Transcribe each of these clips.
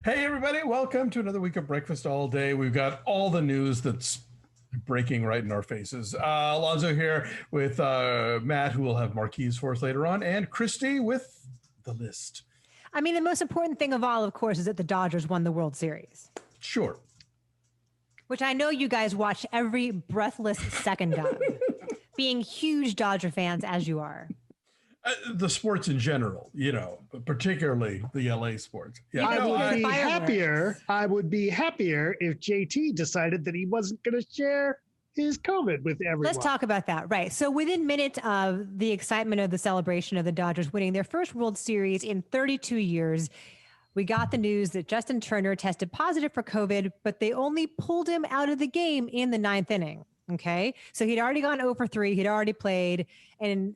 Hey, everybody, welcome to another week of Breakfast All Day. We've got all the news that's breaking right in our faces. Alonso here with Matt, who will have marquees for us later on, and Christy with the list. I mean, the most important thing of all, of course, is that the Dodgers won the World Series. Sure. Which I know you guys watch every breathless second of, being huge Dodger fans as you are. The sports in general, but particularly the LA sports. Yeah, I would be happier if JT decided that he wasn't going to share his COVID with everyone. Let's talk about that. Right. So within minutes of the excitement of the celebration of the Dodgers winning their first World Series in 32 years, we got the news that Justin Turner tested positive for COVID, but they only pulled him out of the game in the ninth inning. Okay. So he'd already gone 0 for 3. He'd already played, and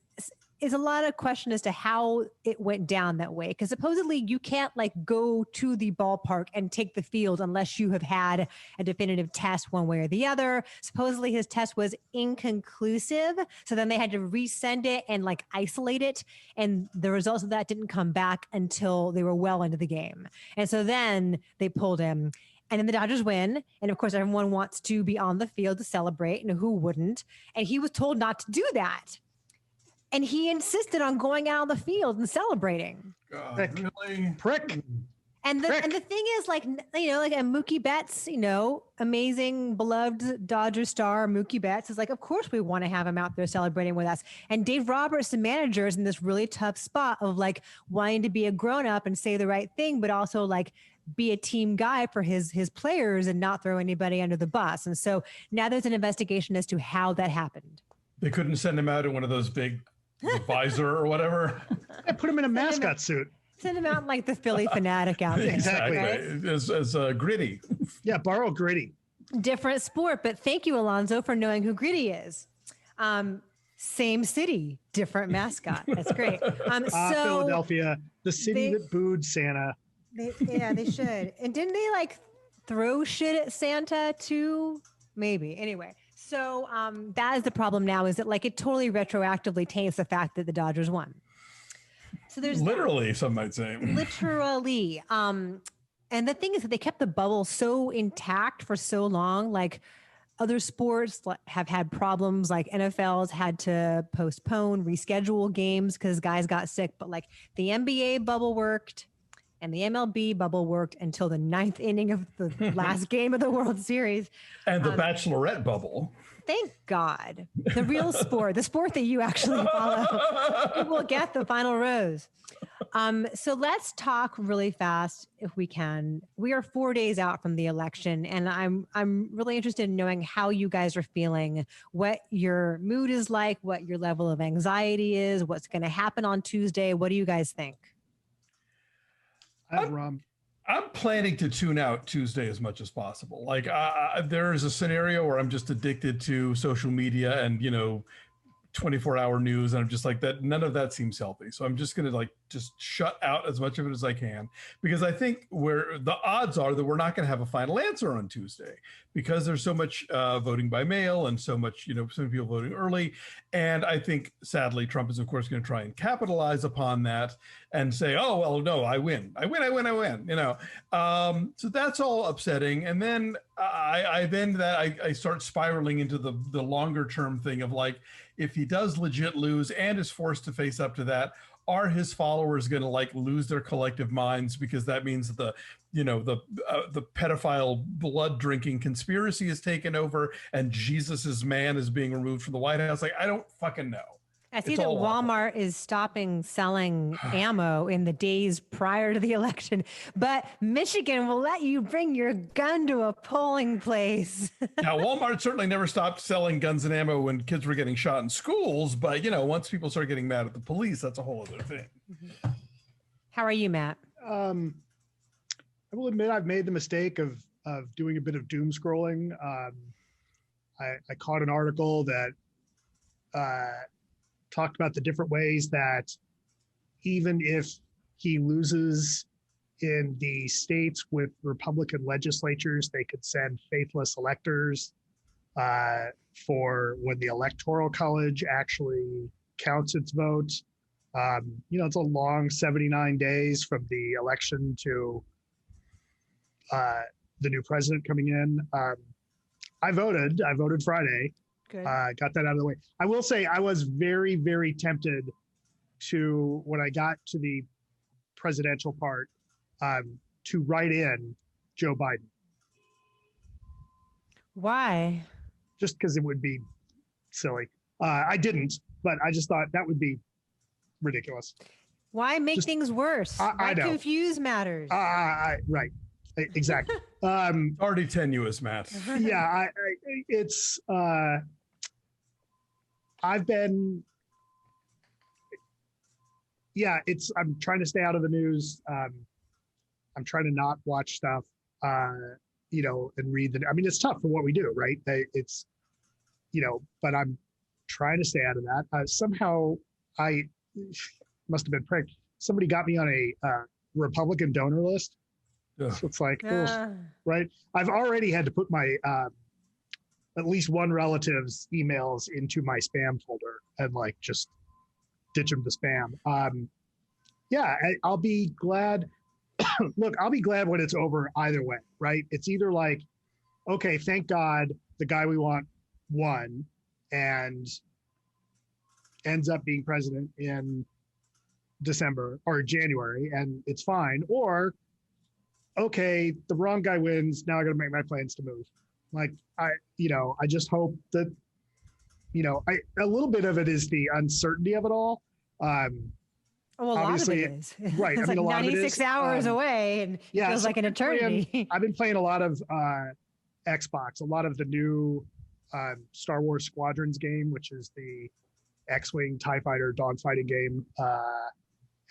is a lot of question as to how it went down that way. Because supposedly you can't go to the ballpark and take the field unless you have had a definitive test one way or the other. Supposedly his test was inconclusive. So then they had to resend it and isolate it. And the results of that didn't come back until they were well into the game. And so then they pulled him. And then the Dodgers win. And of course, everyone wants to be on the field to celebrate. And who wouldn't? And he was told not to do that. And he insisted on going out on the field and celebrating. Really? Prick. And the thing is, like a Mookie Betts, amazing, beloved Dodger star Mookie Betts is of course we want to have him out there celebrating with us. And Dave Roberts, the manager, is in this really tough spot of wanting to be a grown up and say the right thing, but also be a team guy for his players and not throw anybody under the bus. And so now there's an investigation as to how that happened. They couldn't send him out in one of those big visor or whatever. I put him in a mascot suit. Send him out like the Philly fanatic out there. Exactly. Right? As Gritty. Yeah, borrow Gritty. Different sport, but thank you, Alonso, for knowing who Gritty is. Same city, different mascot. That's great. Philadelphia, the city that booed Santa. They should. And didn't they throw shit at Santa too? Maybe. Anyway. So that is the problem now, is that it totally retroactively taints the fact that the Dodgers won. So there's literally, some might say. Literally. And the thing is that they kept the bubble so intact for so long. Other sports have had problems, NFL's had to postpone, reschedule games because guys got sick. But the NBA bubble worked. And the MLB bubble worked until the ninth inning of the last game of the World Series. And the Bachelorette bubble. Thank God. The real sport, the sport that you actually follow, will get the final rose. So let's talk really fast, if we can. We are 4 days out from the election, and I'm really interested in knowing how you guys are feeling, what your mood is like, what your level of anxiety is, what's going to happen on Tuesday. What do you guys think? I'm planning to tune out Tuesday as much as possible. There is a scenario where I'm just addicted to social media and 24-hour news, and I'm just that none of that seems healthy. So I'm just gonna just shut out as much of it as I can, because I think where the odds are that we're not gonna have a final answer on Tuesday, because there's so much voting by mail and so much some people voting early. And I think sadly Trump is of course going to try and capitalize upon that and say, oh well, no, I win. So that's all upsetting. And then I start spiraling into the longer term thing of if he does legit lose and is forced to face up to that, are his followers going to lose their collective minds, because that means the pedophile blood drinking conspiracy is taken over and Jesus's man is being removed from the White House? I don't fucking know. I see that Walmart is stopping selling ammo in the days prior to the election, but Michigan will let you bring your gun to a polling place. Now, Walmart certainly never stopped selling guns and ammo when kids were getting shot in schools, but once people start getting mad at the police, that's a whole other thing. How are you, Matt? I will admit I've made the mistake of doing a bit of doom scrolling. I caught an article that talked about the different ways that even if he loses in the states with Republican legislatures, they could send faithless electors for when the Electoral College actually counts its vote. It's a long 79 days from the election to the new president coming in. I voted Friday. Good. Got that out of the way. I will say I was very, very tempted to, when I got to the presidential part, to write in Joe Biden. Why? Just because it would be silly. I didn't, but I just thought that would be ridiculous. Why make things worse? I know. Confuse matters? Right. Exactly. Already tenuous, Matt. Yeah, it's I've been I'm trying to stay out of the news. I'm trying to not watch stuff and read it's tough for what we do, right? It's but I'm trying to stay out of that. Somehow I must have been pranked. Somebody got me on a Republican donor list. So it's like, right. I've already had to put my at least one relative's emails into my spam folder and just ditch them to spam. I'll be glad. Look, I'll be glad when it's over either way, right? It's either okay, thank God the guy we want won and ends up being president in December or January, and it's fine, or okay, the wrong guy wins. Now I got to make my plans to move. I just hope that, a little bit of it is the uncertainty of it all. A lot of it is. Right. It's a lot 96 of it is. hours away and it feels like an eternity. I've been playing a lot of Xbox, a lot of the new Star Wars Squadrons game, which is the X-Wing TIE Fighter dogfighting game.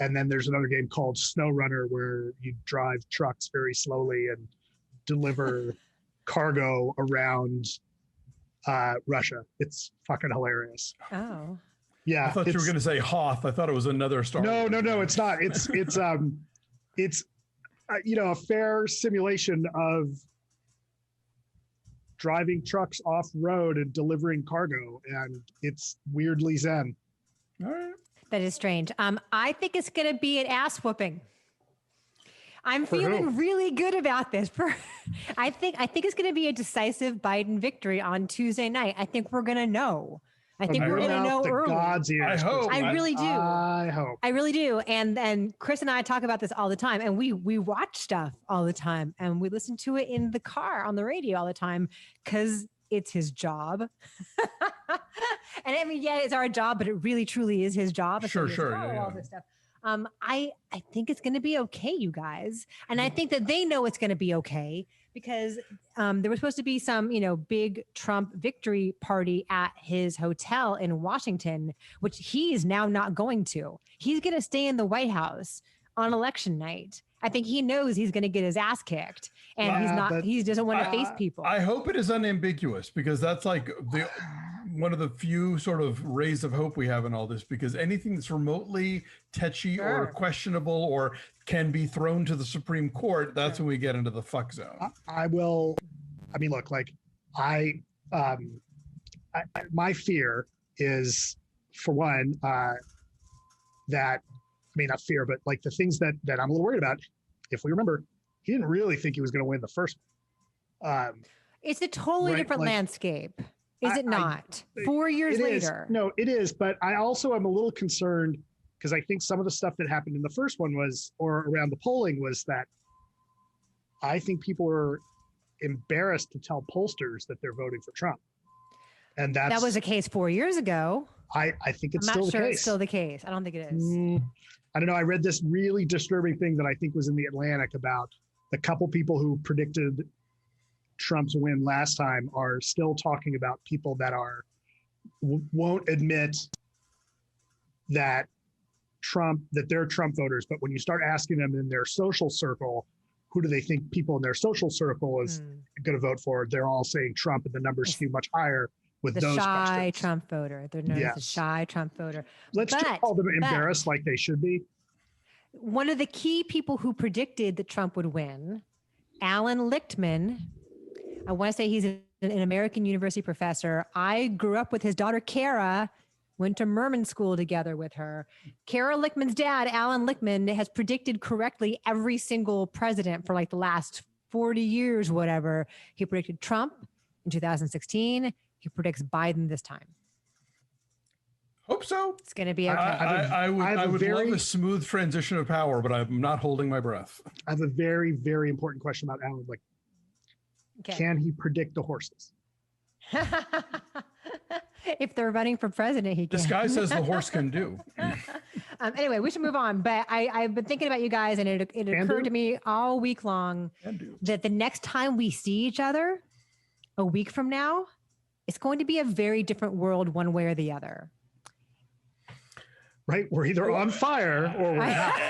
And then there's another game called Snow Runner where you drive trucks very slowly and deliver cargo around Russia. It's fucking hilarious. Oh. Yeah. I thought you were going to say Hoth. I thought it was another Star Wars. No, it's not. It's a fair simulation of driving trucks off road and delivering cargo, and it's weirdly zen. All right. That is strange. I think it's going to be an ass whooping. I'm feeling really good about this. I think it's going to be a decisive Biden victory on Tuesday night. I think we're going to know. I think we're going to know early. God's ears, I hope. I really do. I hope. I really do. And Chris and I talk about this all the time, and we watch stuff all the time, and we listen to it in the car on the radio all the time because it's his job. And it's our job, but it really truly is his job. Sure. All this stuff. I think it's going to be okay, you guys. And I think that they know it's going to be okay because there was supposed to be some, big Trump victory party at his hotel in Washington, which he is now not going to. He's going to stay in the White House on election night. I think he knows he's going to get his ass kicked, and he doesn't want to face people. I hope it is unambiguous because that's one of the few sort of rays of hope we have in all this, because anything that's remotely touchy or questionable or can be thrown to the Supreme Court, that's when we get into the fuck zone. My fear is, for one, not fear, but the things that I'm a little worried about. If we remember, he didn't really think he was going to win the first one. It's a totally different landscape. Is it not? 4 years later. No, it is. But I also am a little concerned because I think some of the stuff that happened in the first one around the polling was that I think people are embarrassed to tell pollsters that they're voting for Trump. And that was the case 4 years ago. I think it's still the case. I'm not sure it's still the case. I don't think it is. I don't know. I read this really disturbing thing that I think was in the Atlantic about the couple people who predicted Trump's win last time are still talking about people that won't admit that they're Trump voters. But when you start asking them in their social circle, who do they think people in their social circle is going to vote for? They're all saying Trump, and the numbers skew much higher with those shy questions. Trump voter. They're known as the shy Trump voter. Let's just call them embarrassed like they should be. One of the key people who predicted that Trump would win, Alan Lichtman, I want to say he's an American University professor. I grew up with his daughter, Kara, went to Merman School together with her. Kara Lichtman's dad, Alan Lichtman, has predicted correctly every single president for the last 40 years, whatever. He predicted Trump in 2016. He predicts Biden this time. Hope so. It's going to be okay. I would love a smooth transition of power, but I'm not holding my breath. I have a very, very important question about Alan. Like, can he predict the horses? If they're running for president, he can. This guy says the horse can do. Anyway, we should move on. But I've been thinking about you guys, and it occurred to me all week long that the next time we see each other, a week from now, it's going to be a very different world one way or the other. Right? We're either on fire or we're not.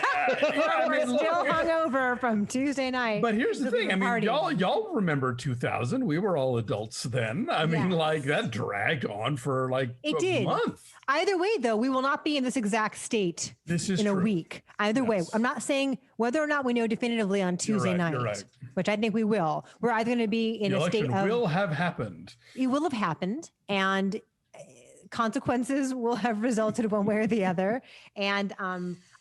We're still hungover from Tuesday night. But here's the thing. I mean, y'all remember 2000. We were all adults then. I mean, like that dragged on for like a month. Either way, though, we will not be in this exact state in a week. Either way, I'm not saying whether or not we know definitively on Tuesday night, which I think we will. We're either going to be in a state of... The election will have happened. It will have happened. And consequences will have resulted one way or the other. And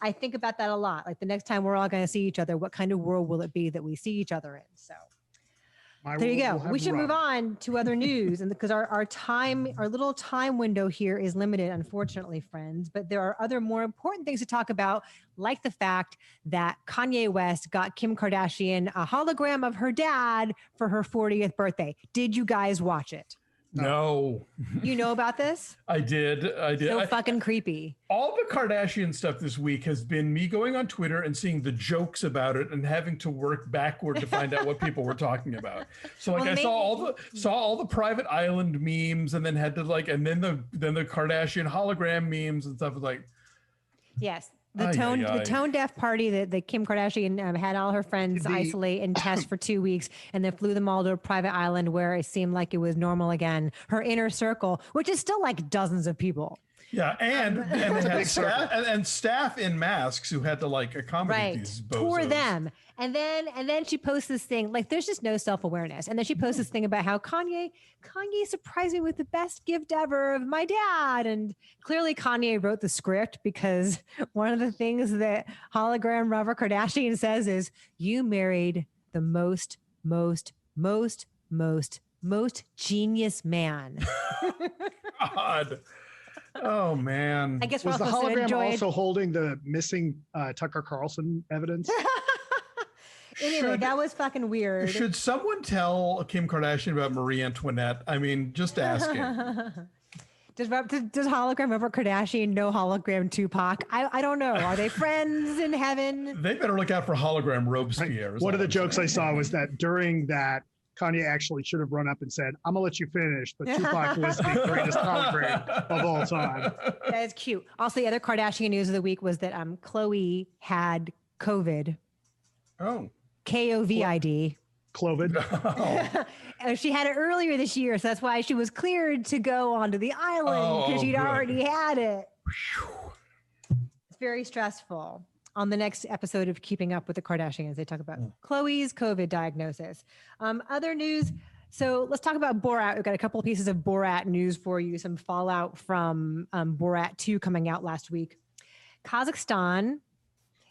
I think about that a lot. Like the next time we're all going to see each other, what kind of world will it be that we see each other in? So there you go. We should move on to other news. And because our little time window here is limited, unfortunately, friends, but there are other more important things to talk about, like the fact that Kanye West got Kim Kardashian a hologram of her dad for her 40th birthday. Did you guys watch it? No. You know about this? I did. So fucking creepy. All the Kardashian stuff this week has been me going on Twitter and seeing the jokes about it and having to work backward to find out what people were talking about. So like I saw all the private island memes and then had to like, and then the Kardashian hologram memes and stuff was like, yes. The tone deaf party that Kim Kardashian had all her friends isolate and test for 2 weeks and then flew them all to a private island where it seemed like it was normal again. Her inner circle, which is still like dozens of people. Yeah, and they had staff in masks who had to like accommodate these bozos. Tour them. And then she posts this thing, like there's just no self-awareness. And then she posts this thing about how Kanye surprised me with the best gift ever of my dad. And clearly Kanye wrote the script because one of the things that hologram Robert Kardashian says is, you married the most genius man. God. Oh man! I guess was the hologram also holding the missing Tucker Carlson evidence? Anyway, that was fucking weird. Should someone tell Kim Kardashian about Marie Antoinette? I mean, just asking. Does hologram Robert Kardashian know hologram Tupac? I don't know. Are they friends in heaven? They better look out for hologram Robespierre. One of the jokes I saw was that during that, Kanye actually should have run up and said, I'm gonna let you finish, but Tupac was the greatest hologram of all time. That is cute. Also, the other Kardashian news of the week was that Khloe had COVID. Oh. COVID. COVID. Oh. She had it earlier this year, so that's why she was cleared to go onto the island because she'd already had it. It's very stressful. On the next episode of Keeping Up with the Kardashians, they talk about Khloe's COVID diagnosis. Other news. So let's talk about Borat. We've got a couple of pieces of Borat news for you. Some fallout from Borat 2 coming out last week. Kazakhstan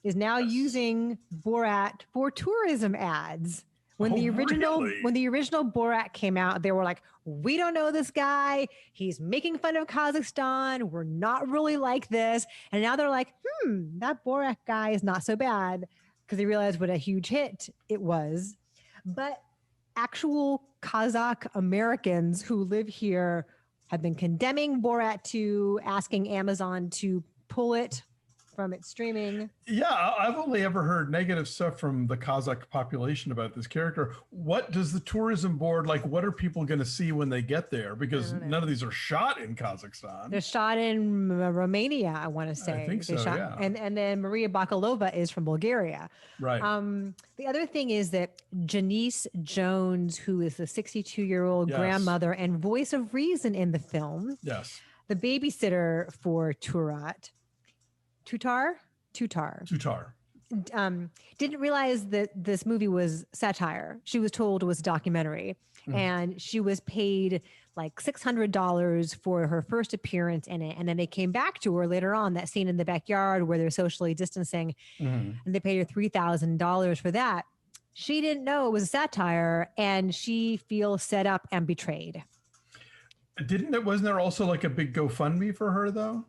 is now using Borat for tourism ads. When the original Borat came out, they were like, we don't know this guy. He's making fun of Kazakhstan. We're not really like this. And now they're like, that Borat guy is not so bad, because they realized what a huge hit it was. But actual Kazakh Americans who live here have been condemning Borat 2, asking Amazon to pull it from its streaming. Yeah, I've only ever heard negative stuff from the Kazakh population about this character. What does the tourism board, like, what are people going to see when they get there? Because none of these are shot in Kazakhstan. They're shot in Romania, I want to say. I think so, yeah. And then Maria Bakalova is from Bulgaria. Right. The other thing is that Janice Jones, who is the 62-year-old grandmother and voice of reason in the film, the babysitter for Tutar didn't realize that this movie was satire. She was told it was a documentary, and she was paid like $600 for her first appearance in it. And then they came back to her later on, that scene in the backyard where they're socially distancing, and they paid her $3,000 for that. She didn't know it was a satire, and she feels set up and betrayed. Wasn't there also like a big GoFundMe for her though?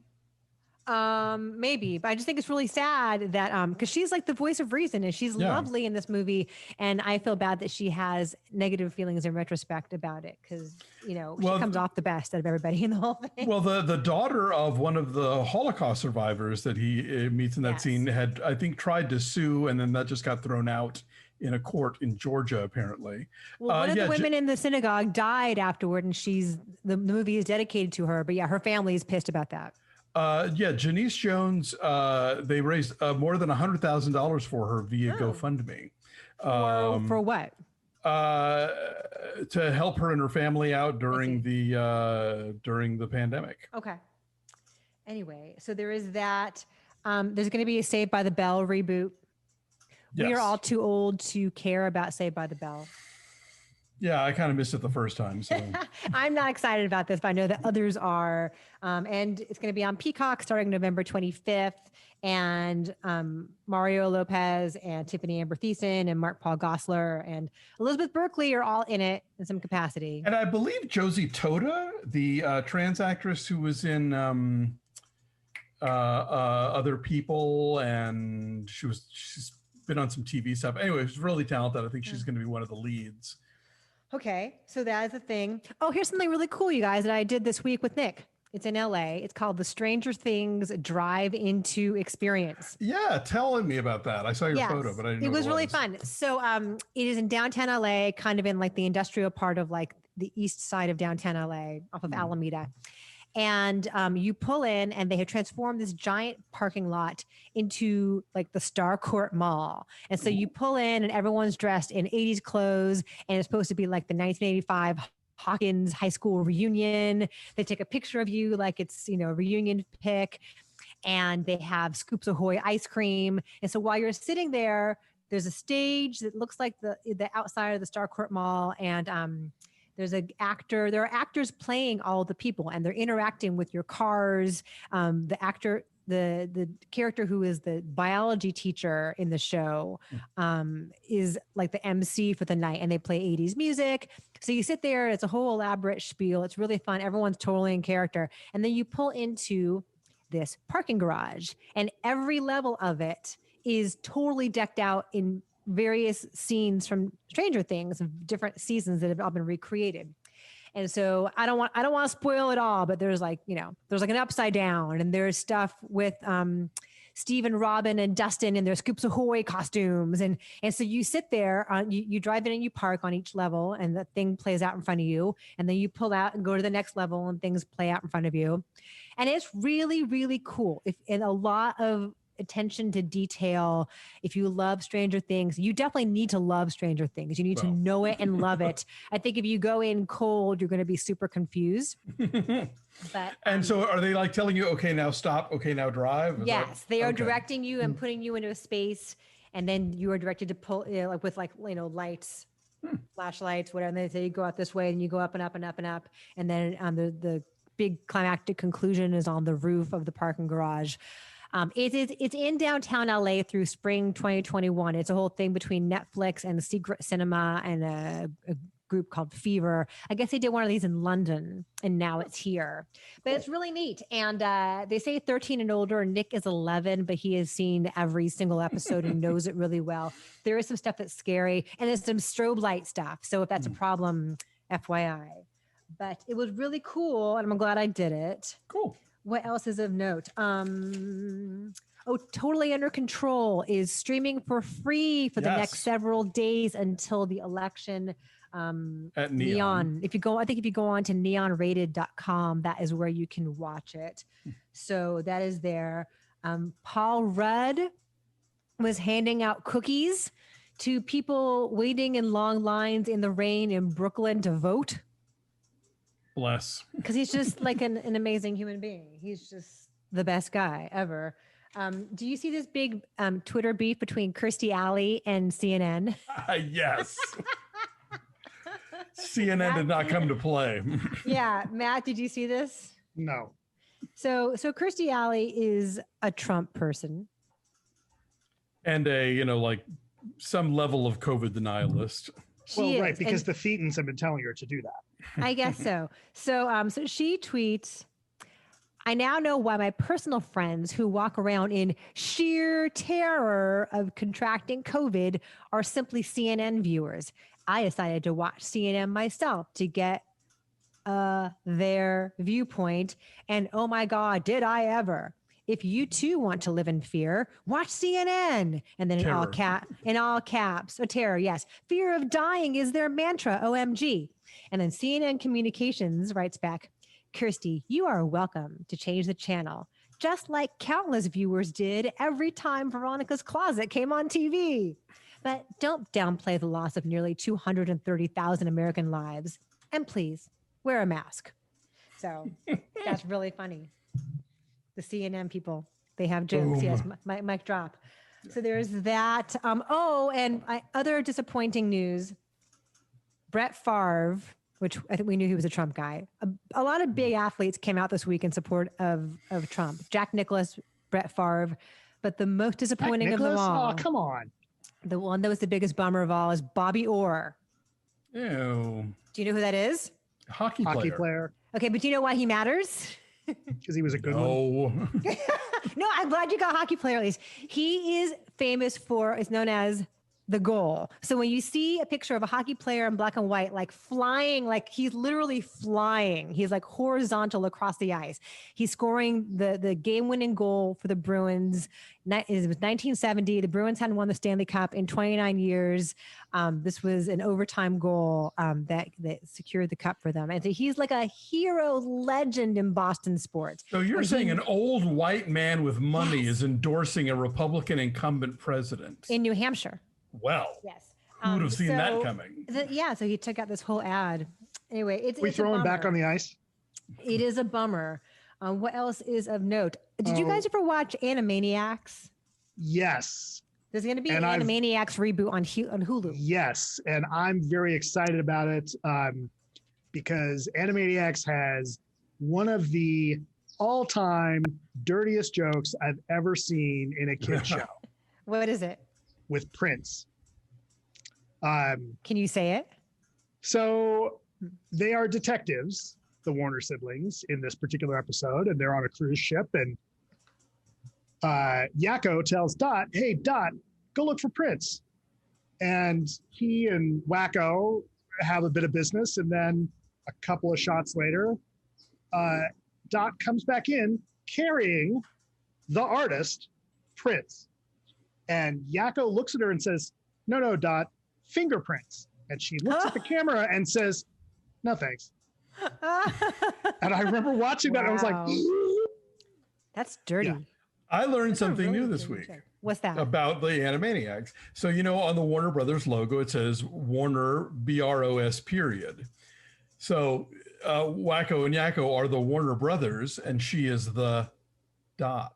Maybe, but I just think it's really sad that because she's like the voice of reason and she's lovely in this movie, and I feel bad that she has negative feelings in retrospect about it because she comes off the best out of everybody in the whole thing. Well, the daughter of one of the Holocaust survivors that he meets in that scene had, I think, tried to sue, and then that just got thrown out in a court in Georgia, apparently. Well, one of the women in the synagogue died afterward, and the movie is dedicated to her. But yeah, her family is pissed about that. Janice Jones, they raised more than $100,000 for her via GoFundMe. For what? To help her and her family out during the pandemic. Okay. Anyway, so there is that. There's going to be a Saved by the Bell reboot. Yes. We are all too old to care about Saved by the Bell. Yeah, I kind of missed it the first time. So I'm not excited about this, but I know that others are. And it's going to be on Peacock starting November 25th. And Mario Lopez and Tiffany Amber Thiessen and Mark Paul Gosselaar and Elizabeth Berkley are all in it in some capacity. And I believe Josie Tota, the trans actress who was in Other People, and she's been on some TV stuff. Anyway, she's really talented. I think she's going to be one of the leads. Okay, so that is a thing. Oh, here's something really cool, you guys, that I did this week with Nick. It's in LA. It's called the Stranger Things Drive-Into Experience. Yeah, telling me about that. I saw your photo, but I didn't know it was really fun. So it is in downtown LA, kind of in like the industrial part of like the east side of downtown LA off of Alameda. And you pull in, and they have transformed this giant parking lot into like the Starcourt Mall. And so you pull in, and everyone's dressed in 80s clothes, and it's supposed to be like the 1985 Hawkins High School reunion. They take a picture of you like it's, a reunion pic, and they have Scoops Ahoy ice cream. And so while you're sitting there, there's a stage that looks like the outside of the Starcourt Mall, and there are actors playing all the people, and they're interacting with your cars. The character who is the biology teacher in the show is like the MC for the night, and they play 80s music. So you sit there, it's a whole elaborate spiel. It's really fun. Everyone's totally in character. And then you pull into this parking garage, and every level of it is totally decked out in various scenes from Stranger Things of different seasons that have all been recreated. And so I don't want to spoil it all, but there's like an upside down, and there's stuff with Steve and Robin and Dustin in their Scoops Ahoy costumes. And so you sit there, you drive in and you park on each level, and the thing plays out in front of you. And then you pull out and go to the next level, and things play out in front of you. And it's really, really cool. And a lot of attention to detail. If you love Stranger Things, you definitely need to love Stranger Things. You need to know it and love it. I think if you go in cold, you're going to be super confused. But so are they like telling you, okay, now stop, okay, now drive? Yes, they are directing you and putting you into a space, and then you are directed to pull with lights, flashlights, whatever. And they say you go out this way, and you go up and up and up and up, and then the big climactic conclusion is on the roof of the parking garage. It's in downtown LA through spring 2021. It's a whole thing between Netflix and Secret Cinema and a group called Fever. I guess they did one of these in London, and now it's here. But it's really neat. And they say 13 and older. Nick is 11, but he has seen every single episode and knows it really well. There is some stuff that's scary, and there's some strobe light stuff. So if that's a problem, FYI. But it was really cool, and I'm glad I did it. Cool. What else is of note? Totally Under Control is streaming for free for the next several days until the election. At Neon. If you go on to neonrated.com, that is where you can watch it. So that is there. Paul Rudd was handing out cookies to people waiting in long lines in the rain in Brooklyn to vote. Bless. Because he's just like an amazing human being. He's just the best guy ever. Do you see this big Twitter beef between Kirstie Alley and CNN? Yes. CNN did not come to play. Yeah. Matt, did you see this? No. So Kirstie Alley is a Trump person. And a, some level of COVID denialist. She right, is, because and the Thetans have been telling her to do that. I guess so. So she tweets, I now know why my personal friends who walk around in sheer terror of contracting COVID are simply CNN viewers. I decided to watch CNN myself to get their viewpoint. And oh my God, did I ever? If you too want to live in fear, watch CNN. And then Terror. in all caps, terror, yes. Fear of dying is their mantra, OMG. And then CNN Communications writes back, Kirsty, you are welcome to change the channel, just like countless viewers did every time Veronica's Closet came on TV. But don't downplay the loss of nearly 230,000 American lives. And please, wear a mask. So that's really funny. The CNN people, they have jokes. Boom. Yes, mic drop. So there's that. Other disappointing news. Brett Favre, which I think we knew he was a Trump guy. A lot of big athletes came out this week in support of Trump. Jack Nicklaus, Brett Favre. But the most disappointing of them all. Oh, come on. The one that was the biggest bummer of all is Bobby Orr. Ew. Do you know who that is? Hockey player. Okay, but do you know why he matters? Because he was a good one. No, I'm glad you got hockey player at least. He is famous for, it's known as the goal. So when you see a picture of a hockey player in black and white, like flying, like he's literally flying. He's like horizontal across the ice. He's scoring the game-winning goal for the Bruins. It was 1970. The Bruins hadn't won the Stanley Cup in 29 years. This was an overtime goal that secured the cup for them. And so he's like a hero legend in Boston sports. So you're saying an old white man with money is endorsing a Republican incumbent president? In New Hampshire. Well, yes. Who would have seen that coming? So he took out this whole ad. Anyway, it's throw him back on the ice? It is a bummer. What else is of note? Did you guys ever watch Animaniacs? Yes. There's going to be an Animaniacs reboot on Hulu. Yes, and I'm very excited about it because Animaniacs has one of the all-time dirtiest jokes I've ever seen in a kid's show. What is it? With Prince. Can you say it? So they are detectives, the Warner siblings, in this particular episode, and they're on a cruise ship, and Yakko tells Dot, hey, Dot, go look for Prince. And he and Wacko have a bit of business, and then a couple of shots later, Dot comes back in carrying the artist, Prince. And Yakko looks at her and says, no, Dot, fingerprints. And she looks at the camera and says, no, thanks. And I remember watching that. And I was like, that's dirty. Yeah. I learned something new this week. What's that? About the Animaniacs. So, on the Warner Brothers logo, it says Warner, BROS period. So Wacko and Yakko are the Warner Brothers, and she is the Dot.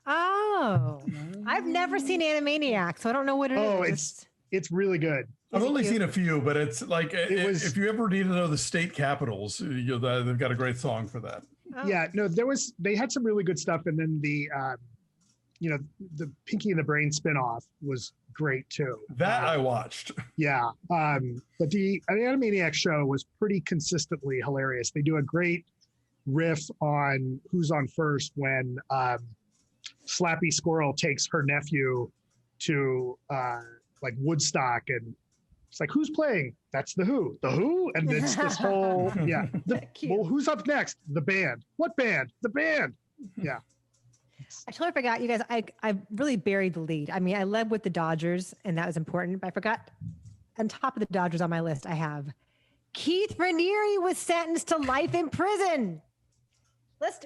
Oh, I've never seen Animaniacs, so I don't know what it is. It's really good. I've only seen a few, but it's like if you ever need to know the state capitals, they've got a great song for that. Oh. Yeah, no, they had some really good stuff, and then the Pinky and the Brain spinoff was great too. That I watched. Yeah, but the Animaniacs show was pretty consistently hilarious. They do a great riff on Who's on First when Slappy Squirrel takes her nephew to like Woodstock, and it's like, who's playing? That's the Who. The Who? And it's this whole, yeah. Well, who's up next? The band. What band? The band. Yeah. I totally forgot, you guys. I really buried the lead. I mean, I led with the Dodgers, and that was important, but I forgot on top of the Dodgers on my list, I have Keith Raniere was sentenced to life in prison.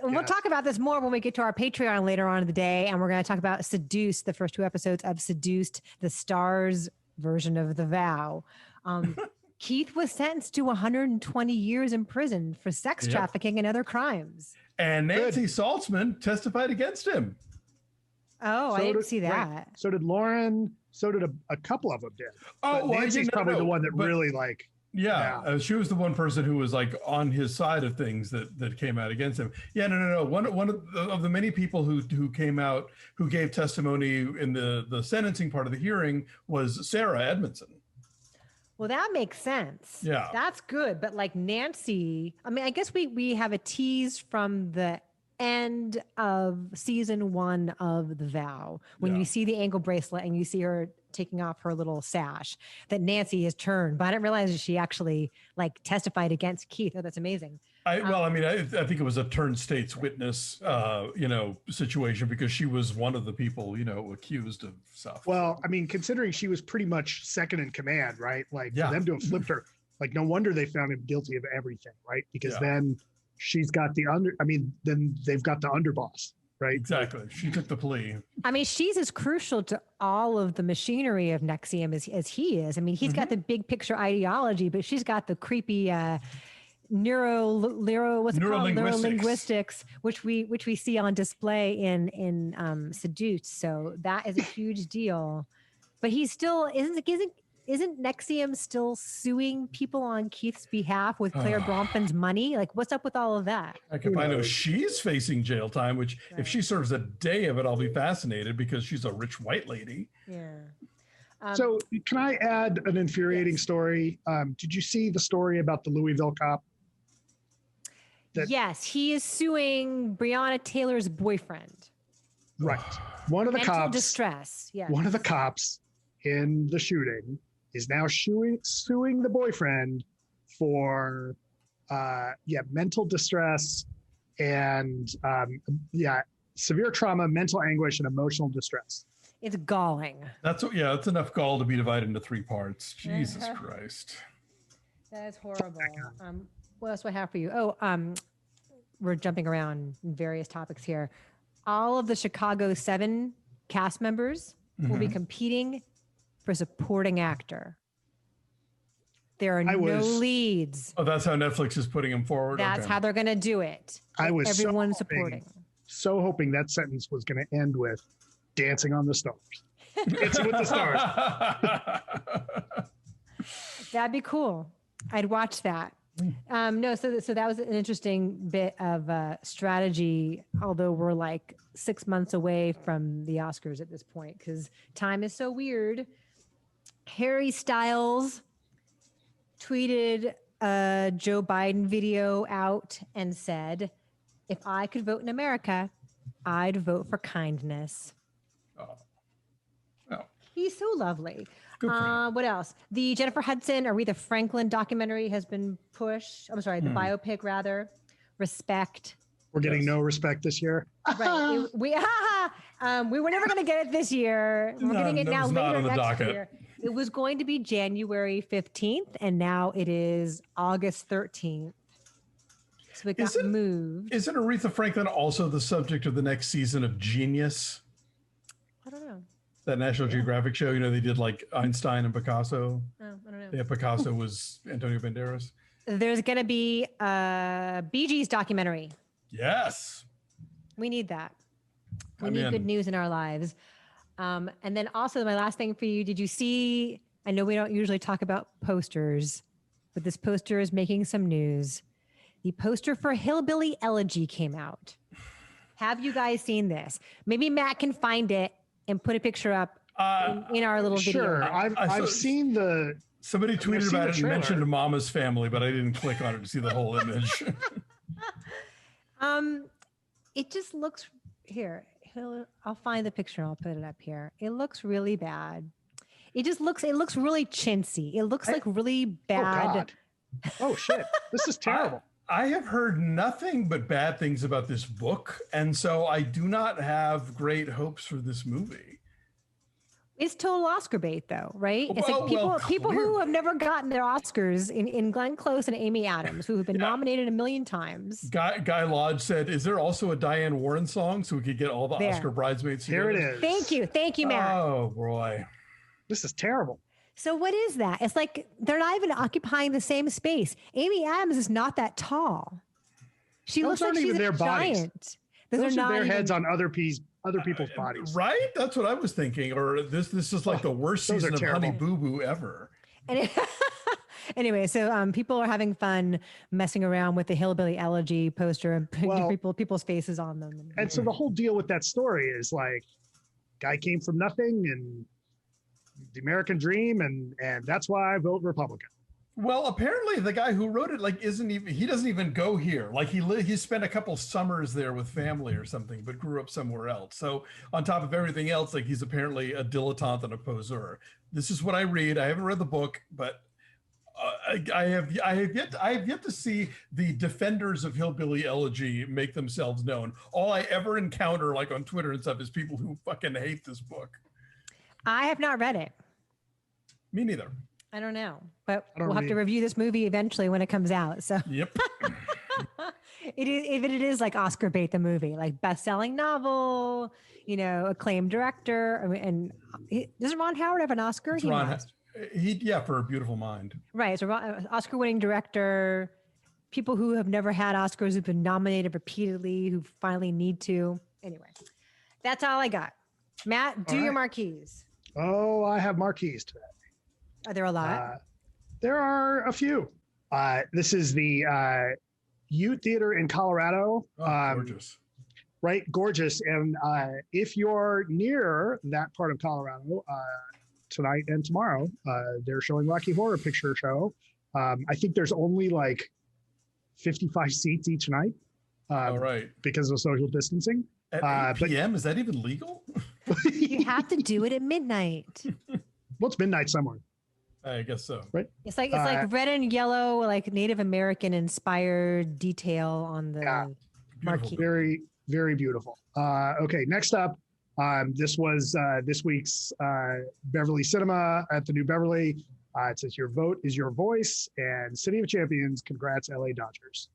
We'll talk about this more when we get to our Patreon later on in the day, and we're going to talk about Seduced, the first two episodes of Seduced, the Stars version of The Vow. Keith was sentenced to 120 years in prison for sex trafficking and other crimes. And Nancy Saltzman testified against him. Oh, I didn't see that. Right. So did Lauren. So did a couple of them did. Oh, but Nancy's probably the one that but really like. Yeah, she was the one person who was like on his side of things that came out against him. Yeah, no. One of the many people who came out who gave testimony in the sentencing part of the hearing was Sarah Edmondson. Well, that makes sense. Yeah, that's good. But like Nancy, I mean, I guess we have a tease from the end of season 1 of The Vow when you see the ankle bracelet and you see her taking off her little sash that Nancy has turned, but I didn't realize that she actually like testified against Keith. Oh, that's amazing. I think it was a turned state's witness, situation because she was one of the people, accused of stuff. Well, I mean, considering she was pretty much second in command, right? Like for them to have flipped her, like no wonder they found him guilty of everything, right? Because then she's got then they've got the underboss, right? Exactly. She took the plea. I mean, she's as crucial to all of the machinery of NXIVM as he is. I mean, he's got the big picture ideology, but she's got the creepy neurolinguistics, which we see on display in Seduced. So that is a huge deal. But he's still isn't NXIVM still suing people on Keith's behalf with Claire Bromfin's money? Like, what's up with all of that? If I know she's facing jail time, which if she serves a day of it, I'll be fascinated because she's a rich white lady. Yeah. So can I add an infuriating story? Did you see the story about the Louisville cop? Yes, he is suing Breonna Taylor's boyfriend. Right. One of the cops. Distress. Yeah. One of the cops in the shooting is now suing the boyfriend for mental distress and severe trauma, mental anguish, and emotional distress. It's galling. That's enough gall to be divided into 3 parts. Jesus Christ. That is horrible. What else do I have for you? We're jumping around in various topics here. All of the Chicago 7 cast members will be competing for supporting actor. There are no leads. Oh, that's how Netflix is putting him forward? That's how they're going to do it. Everyone supporting. So hoping that sentence was going to end with Dancing on the Stars. Dancing with the Stars. That'd be cool. I'd watch that. So that was an interesting bit of strategy, although we're like 6 months away from the Oscars at this point because time is so weird. Harry Styles tweeted a Joe Biden video out and said, "If I could vote in America, I'd vote for kindness." Oh. He's so lovely. What else? The Jennifer Hudson, Aretha Franklin documentary has been pushed. I'm sorry, the biopic rather. Respect. We're getting no respect this year. Right. We were never going to get it this year. We're getting it now later next year. It was going to be January 15th, and now it is August 13th. So it got moved. Isn't Aretha Franklin also the subject of the next season of Genius? I don't know. That National Geographic show, they did like Einstein and Picasso. Oh, I don't know. Yeah, Picasso was Antonio Banderas. There's going to be a Bee Gees documentary. Yes. We need that. We need good news in our lives. And then also my last thing for you, did you see, I know we don't usually talk about posters, but this poster is making some news. The poster for Hillbilly Elegy came out. Have you guys seen this? Maybe Matt can find it and put a picture up in our little video. Sure, I've seen the... Somebody tweeted about it and mentioned Mama's Family, but I didn't click on it to see the whole image. It just looks... Here, I'll find the picture and I'll put it up here. It looks really bad. It looks really chintzy. It looks like really bad. Oh shit, this is terrible. I have heard nothing but bad things about this book, and so I do not have great hopes for this movie. It's total Oscar bait, though, right? It's like people who have never gotten their Oscars in Glenn Close and Amy Adams, who have been nominated a million times. Guy Lodge said, "Is there also a Diane Warren song so we could get all the Oscar bridesmaids together?" Here it is. Thank you, Matt. Oh boy, this is terrible. So what is that? It's like they're not even occupying the same space. Amy Adams is not that tall. She looks like she's a giant. Those are their heads on other people's bodies. Right? That's what I was thinking. Or this is like the worst season of Honey Boo Boo ever. And Anyway, so people are having fun messing around with the Hillbilly Elegy poster and putting Well, people's faces on them. And so the whole deal with that story is like, guy came from nothing and the American dream, and that's why I vote Republican. Well, apparently the guy who wrote it he doesn't even go here. Like he spent a couple summers there with family or something, but grew up somewhere else. So on top of everything else, like he's apparently a dilettante and a poseur. This is what I read. I haven't read the book, but I have yet to see the defenders of Hillbilly Elegy make themselves known. All I ever encounter, like on Twitter and stuff, is people who fucking hate this book. I have not read it. Me neither. I don't know, but we'll have to review this movie eventually when it comes out. So yep. It is like Oscar bait, the movie, like best-selling novel, acclaimed director. And doesn't Ron Howard have an Oscar? For A Beautiful Mind. Right. So Oscar-winning director, people who have never had Oscars, who've been nominated repeatedly, who finally need to. Anyway, that's all I got. Matt, do your marquees. Oh, I have marquees today. Are there a lot? There are a few. This is the U Theater in Colorado. Gorgeous. Right, gorgeous. And if you're near that part of Colorado, tonight and tomorrow, they're showing Rocky Horror Picture Show. I think there's only like 55 seats each night. All right. Because of social distancing. At 8 p.m., is that even legal? You have to do it at midnight. Well, it's midnight somewhere. I guess so. Right. It's like red and yellow, like Native American inspired detail on the marquee. Very, very beautiful. Okay, next up, this was this week's Beverly Cinema at the New Beverly. It says your vote is your voice, and City of Champions. Congrats, LA Dodgers.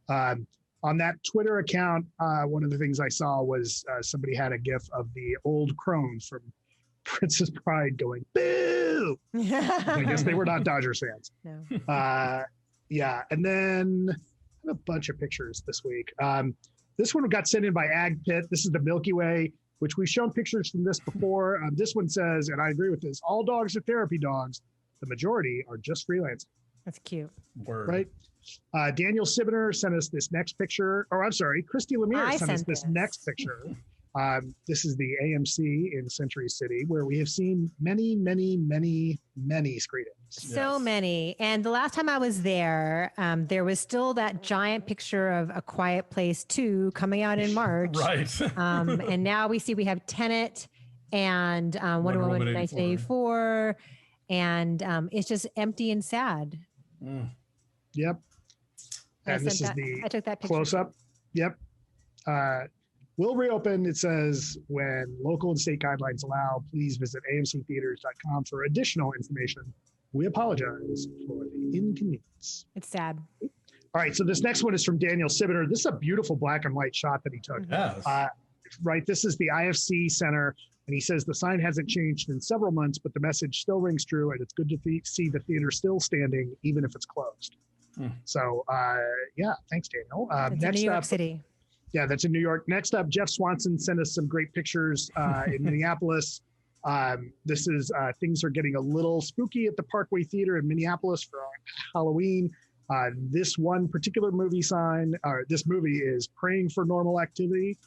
On that Twitter account, one of the things I saw was somebody had a GIF of the old crones from Princess Bride going boo. I guess they were not Dodgers fans. No. And then I have a bunch of pictures this week. This one got sent in by AgPitt. This is the Milky Way, which we've shown pictures from this before. This one says, and I agree with this, all dogs are therapy dogs. The majority are just freelancing. That's cute. Word. Right? Daniel Cibener sent us this next picture. Or I'm sorry, Christy Lemire sent us this next picture. This is the AMC in Century City, where we have seen many, many, many, many screenings. So many. And the last time I was there, there was still that giant picture of A Quiet Place 2 coming out in March. Right. And now we have Tenet and Wonder Woman 1984. And it's just empty and sad. Yep. And this is I took that picture. Close up. Yep. Will reopen, it says, when local and state guidelines allow. Please visit amctheaters.com for additional information. We apologize for the inconvenience. It's sad. All right, so this next one is from Daniel Cibener. This is a beautiful black and white shot that he took. Yes. Right, this is the IFC Center, and he says the sign hasn't changed in several months, but the message still rings true, and it's good to see the theater still standing, even if it's closed. So, thanks, Daniel. It's in New York City. Yeah, that's in New York. Next up, Geoff Swanson sent us some great pictures in Minneapolis. This is things are getting a little spooky at the Parkway Theater in Minneapolis for Halloween. This one particular movie sign, this movie is Praying for Normal Activity.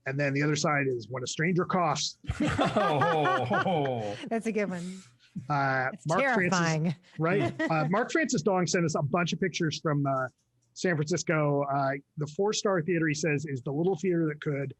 And then the other side is When a Stranger Coughs. That's a good one. Mark terrifying. Francis, right? Mark Francis Dong sent us a bunch of pictures from San Francisco. The 4-star theater, he says, is the little theater that could.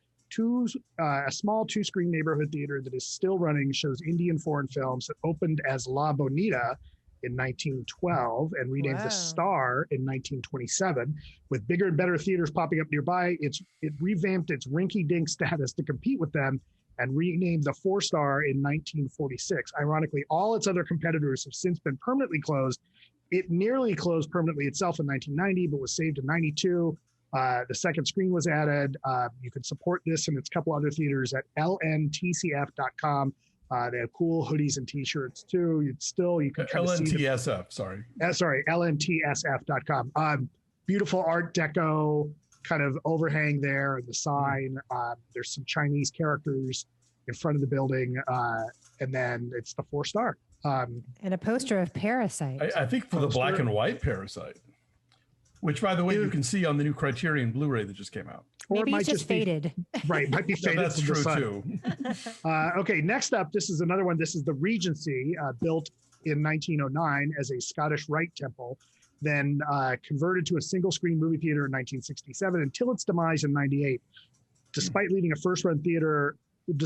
A small 2-screen neighborhood theater that is still running, shows Indian foreign films, that opened as La Bonita in 1912 and renamed the Star in 1927. With bigger and better theaters popping up nearby, it revamped its rinky-dink status to compete with them and renamed the 4-star in 1946. Ironically, all its other competitors have since been permanently closed. It nearly closed permanently itself in 1990, but was saved in 92. The second screen was added. You can support this and its couple other theaters at lntcf.com. They have cool hoodies and t-shirts too. You can kind of see LNTSF, sorry. lntsf.com. Beautiful Art Deco kind of overhang there and the sign. There's some Chinese characters in front of the building. And then it's the 4-star. And a poster of Parasite. I think for the black and white Parasite, which, by the way, you can see on the new Criterion Blu-ray that just came out. Or Maybe it might it's just faded. Right, might be faded. That's from the true sun. too. Okay, next up, this is another one. This is the Regency, built in 1909 as a Scottish Rite temple, then converted to a single-screen movie theater in 1967 until its demise in 98. Despite a leading first-run theater with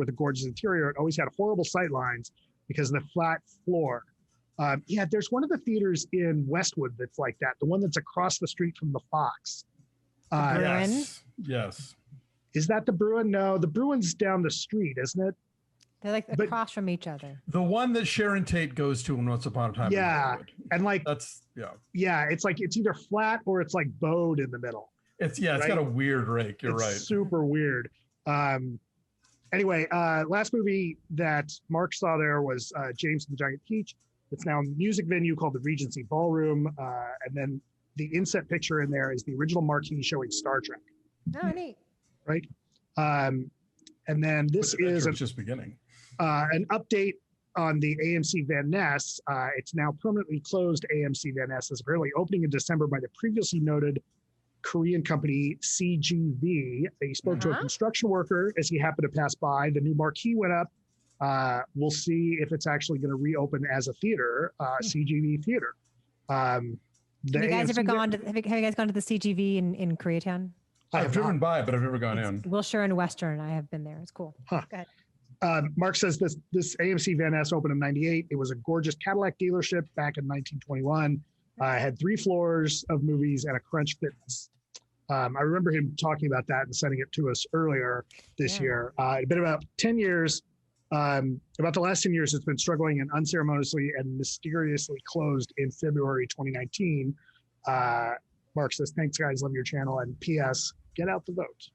a gorgeous interior, it always had horrible sight lines because of the flat floor. Yeah, there's one of the theaters in Westwood that's like that, the one that's across the street from the Fox. Bruin? Yes. Is that the Bruin? No, the Bruin's down the street, isn't it? They're like across from each other. The one that Sharon Tate goes to in Once Upon a Time. Yeah, and like yeah, it's like it's either flat or it's like bowed in the middle. It's got a weird rake. You're right. Super weird. Anyway, last movie that Mark saw there was James and the Giant Peach. It's now a music venue called the Regency Ballroom, and then the inset picture in there is the original marquee showing Star Trek. Oh, neat. Right. And then this is just beginning. An update on the AMC Van Ness. It's now permanently closed. AMC Van Ness is apparently opening in December by the previously noted Korean company CGV. They spoke to a construction worker as he happened to pass by. The new marquee went up. We'll see if it's actually going to reopen as a theater, CGV theater. Have you guys gone to the CGV in Koreatown? I've driven by, but I've never gone in. Wilshire and Western. I have been there. It's cool. Huh. Go ahead. Mark says this AMC Van Ness opened in 98. It was a gorgeous Cadillac dealership back in 1921. Had 3 floors of movies and a Crunch Fitness. I remember him talking about that and sending it to us earlier this year. It's been about 10 years. About the last 10 years, it's been struggling and unceremoniously and mysteriously closed in February 2019. Mark says, thanks, guys. Love your channel. And P.S. Get out the vote.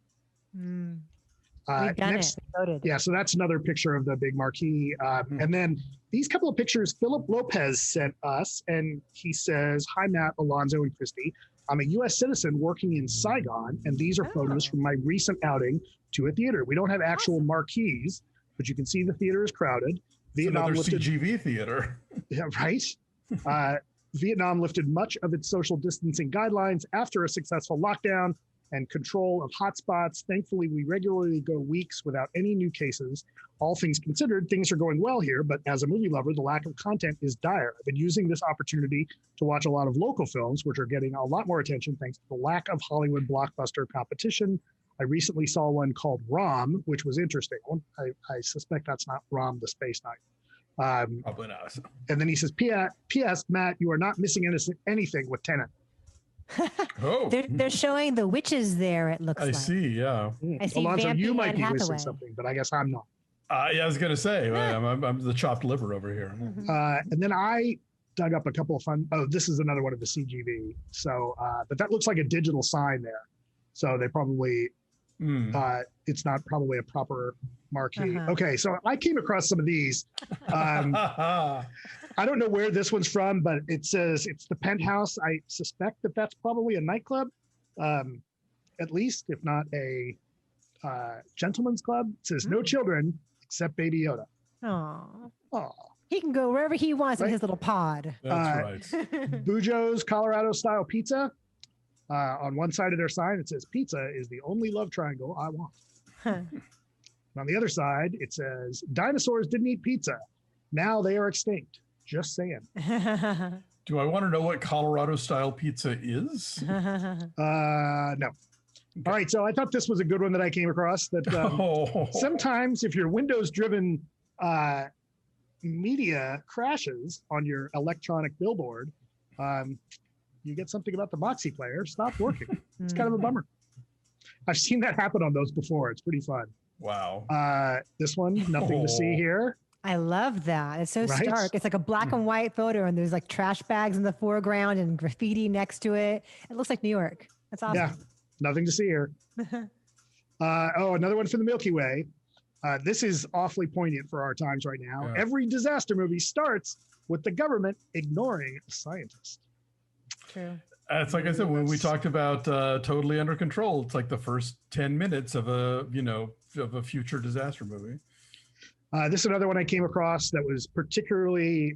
We've done it. Voted. Yeah, so that's another picture of the big marquee. And then these couple of pictures Philip Lopez sent us, and he says, hi, Matt, Alonso, and Christy. I'm a U.S. citizen working in Saigon, and these are photos from my recent outing to a theater. We don't have actual marquees, but you can see the theater is crowded. Vietnam lifted CGV theater. Yeah, right. Vietnam lifted much of its social distancing guidelines after a successful lockdown and control of hotspots. Thankfully, we regularly go weeks without any new cases. All things considered, things are going well here, but as a movie lover, the lack of content is dire. I've been using this opportunity to watch a lot of local films, which are getting a lot more attention thanks to the lack of Hollywood blockbuster competition. I recently saw one called Rom, which was interesting. I suspect that's not Rom the Space Knight. Probably not. And then he says, P.S. Matt, you are not missing anything with Tenet. They're showing the witches there, it looks like. I see, yeah. I see Alonso, you might be Hathaway. missing something, but I guess I'm not. Yeah, I was going to say, I'm the chopped liver over here. And then I dug up a couple of fun. Oh, this is another one of the CGV. So, but that looks like a digital sign there. So they probably, it's not probably a proper marquee. Okay, so I came across some of these. I don't know where this one's from, but it says it's the Penthouse. I suspect that that's probably a nightclub, at least, if not a gentleman's club. It says no children except Baby Yoda. Aww. He can go wherever he wants in his little pod. That's right. Bujo's Colorado style pizza. On one side of their sign, it says pizza is the only love triangle I want. And on the other side, it says dinosaurs didn't eat pizza. Now they are extinct. Just saying. Do I want to know what Colorado style pizza is? No. All right. So I thought this was a good one that I came across that sometimes if your Windows driven media crashes on your electronic billboard, you get something about the Moxie player stopped working. It's kind of a bummer. I've seen that happen on those before. It's pretty fun. Wow. This one, nothing to see here. I love that. It's so stark. It's like a black and white photo, and there's like trash bags in the foreground and graffiti next to it. It looks like New York. That's awesome. Yeah, nothing to see here. Another one from the Milky Way. This is awfully poignant for our times right now. Yeah. Every disaster movie starts with the government ignoring a scientist. True. It's like I said, when we talked about Totally Under Control, it's like the first 10 minutes of a future disaster movie. This is another one I came across that was particularly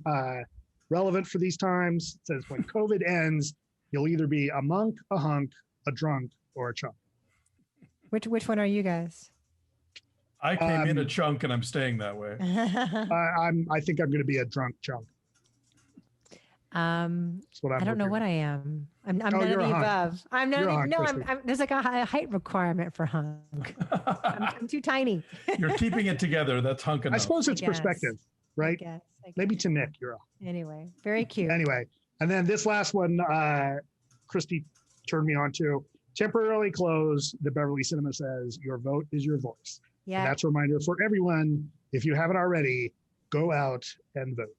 relevant for these times. It says, when COVID ends, you'll either be a monk, a hunk, a drunk, or a chunk. Which one are you guys? I came in a chunk and I'm staying that way. I think I'm going to be a drunk chunk. That's what I don't know what I am. I'm none of the above. I'm none of the, no, there's like a height requirement for hunk. I'm too tiny. You're keeping it together. That's hunk enough. I suppose it's perspective, right? I guess. Maybe to Nick, you're off. Anyway, very cute. Anyway, and then this last one, Christy turned me on to. Temporarily close. The Beverly Cinema says, your vote is your voice. Yeah. And that's a reminder for everyone. If you haven't already, go out and vote.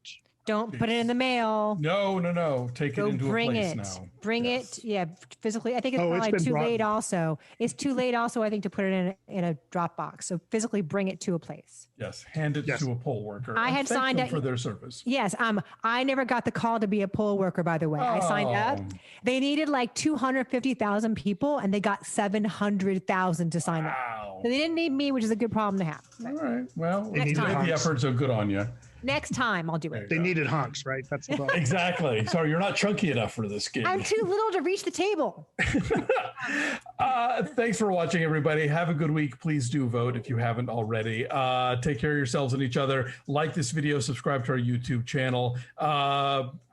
Don't put it in the mail. No. Take it into a place now. Bring it. Yeah, physically. I think it's probably too late also. It's too late also, I think, to put it in a drop box. So physically bring it to a place. Yes, hand it to a poll worker. I had signed up for their service. Yes, I never got the call to be a poll worker, by the way. I signed up. They needed like 250,000 people, and they got 700,000 to sign up. So they didn't need me, which is a good problem to have. All right. Well, next time. The efforts are good on you. Next time I'll do it. They needed hunks, right? That's the problem. Exactly. Sorry, you're not chunky enough for this game. I'm too little to reach the table. Thanks for watching, everybody. Have a good week. Please do vote if you haven't already. Take care of yourselves and each other. Like this video, subscribe to our YouTube channel.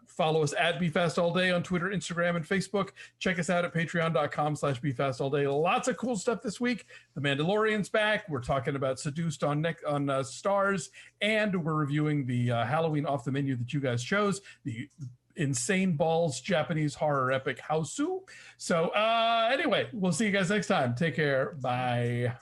Follow us at BeFastAllDay on Twitter, Instagram, and Facebook. Check us out at patreon.com/BeFastAllDay. Lots of cool stuff this week. The Mandalorian's back. We're talking about Seduced on Stars, and we're reviewing the Halloween off the menu that you guys chose, the Insane Balls Japanese horror epic Hausu. So anyway, we'll see you guys next time. Take care. Bye.